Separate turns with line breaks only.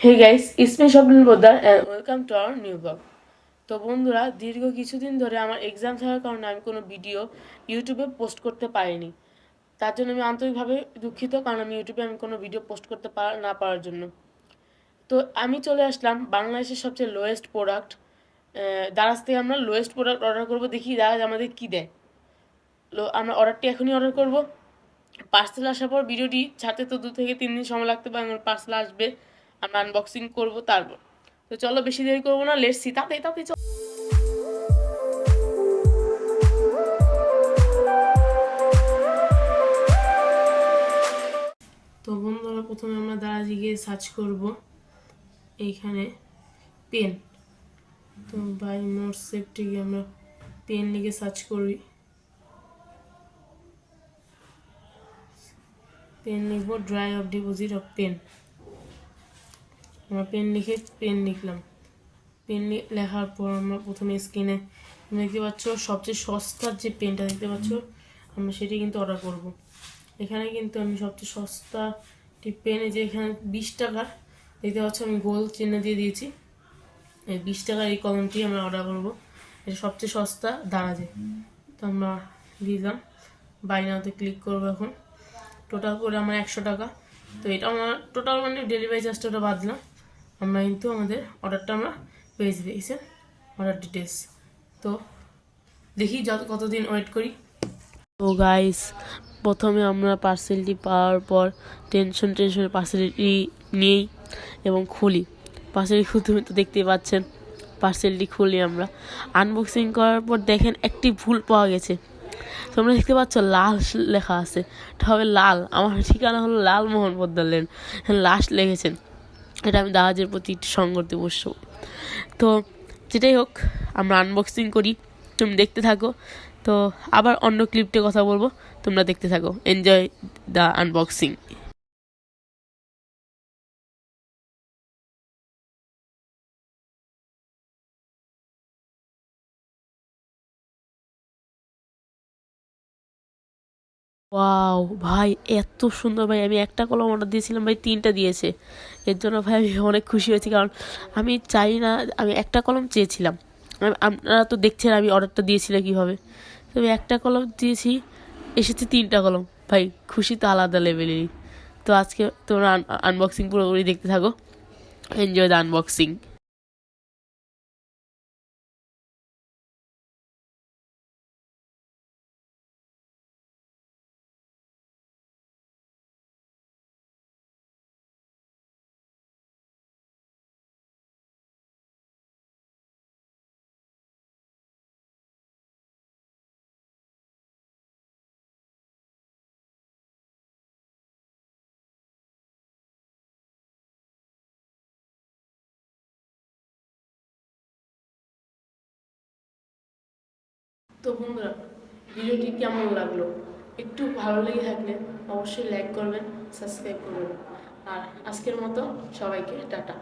Hey guys, it's me Swapnil Poddar and welcome to our new blog. তো বন্ধুরা, দীর্ঘ কিছুদিন ধরে আমার এক্সাম থাকার কারণে আমি কোনো ভিডিও ইউটিউবে পোস্ট করতে পারিনি। তার জন্য আমি আন্তরিকভাবে দুঃখিত, কারণ আমি ইউটিউবে কোনো ভিডিও পোস্ট করতে না পারার জন্য। তো আমি চলে আসলাম বাংলাদেশের সবচেয়ে লোয়েস্ট প্রোডাক্ট দারাজ থেকে। আমরা লোয়েস্ট প্রোডাক্ট অর্ডার করবো, দেখি দারাজ আমাদের কী দেয়। আমরা অর্ডারটি এখনই অর্ডার করব। পার্সেল আসার পর ভিডিওটি ছাড়তে তো 2 থেকে 3 দিন সময় লাগতে পারে। আমার পার্সেল আসবে, আমরা আনবক্সিং করব তারপর। তো চলো, বেশি দেরি করবো না, লেটস সি। তাড়াতাড়ি তাড়াতাড়ি চলো। তো বন্ধুরা, প্রথমে আমরা দারাজে গিয়ে সার্চ করব এইখানে পেন। তো বাই মোর সেফটি গিয়ে আমরা পেন লিখে সার্চ করি। পেন লিখবো, dry of deposit of pen. আমরা পেন লিখলাম। পেন লেখার পর আমরা প্রথমে স্ক্রিনে দেখতে পাচ্ছ সবচেয়ে সস্তার যে পেনটা দেখতে পাচ্ছ, আমরা সেটি কিন্তু অর্ডার করব। এখানে কিন্তু আমি সবচেয়ে সস্তাটি পেন, যে এখানে 20 টাকার দেখতে পাচ্ছ, আমি গোল চিহ্ন দিয়ে দিয়েছি। এই 20 টাকার এই কলমটি আমরা অর্ডার করব। এটা সবচেয়ে সস্তা দারাজে। তো আমরা দিলাম, বাই নাওতে ক্লিক করবো। এখন টোটাল করে আমার 100 টাকা। তো এটা আমার টোটাল মানে ডেলিভারি চার্জটা বাদলাম। আমরা কিন্তু আমাদের অর্ডারটা আমরা পেয়ে দিয়েছি, অর্ডার ডিটেলস। তো দেখি কতদিন ওয়েট করি। তো গাইস, প্রথমে আমরা পার্সেলটি পাওয়ার পর টেনশনে পার্সেলটি নিই এবং খুলি। পার্সেলটি খুলতে তো দেখতেই পাচ্ছেন, পার্সেলটি খুলি আমরা। আনবক্সিং করার পর দেখেন একটি ভুল পাওয়া গেছে। তোমরা দেখতে পাচ্ছ লাল লেখা আছে, এটা হবে লাল। আমার ঠিকানা হলো লালমোহন পোদ্দার লেন, লাস্ট লিখেছেন। এটা আমি দারাজের প্রতি একটু সংগতি অবশ্য। তো যেটাই হোক, আমরা আনবক্সিং করি, তুমি দেখতে থাকো। তো আবার অন্য ক্লিপটে কথা বলবো, তোমরা দেখতে থাকো। Enjoy the unboxing. ওয়াও ভাই, এত সুন্দর ভাই! আমি একটা কলম অর্ডার দিয়েছিলাম, ভাই 3টা দিয়েছে। এর জন্য ভাই আমি অনেক খুশি হয়েছি, কারণ আমি চাই না, আমি একটা কলম চেয়েছিলাম। আপনারা তো দেখছেন আমি অর্ডারটা দিয়েছিলাম কীভাবে। তো আমি একটা কলম দিয়েছি, এসেছে 3টা কলম। ভাই খুশি তো আলাদা লেভেলেরই। তো আজকে তোমরা আনবক্সিং পুরোপুরি দেখতে থাকো। Enjoy the unboxing. তো বন্ধুরা, ভিডিওটি কেমন লাগলো? একটু ভালো লেগে থাকলে অবশ্যই লাইক করবেন, সাবস্ক্রাইব করবেন। আর আজকের মতো সবাইকে টাটা।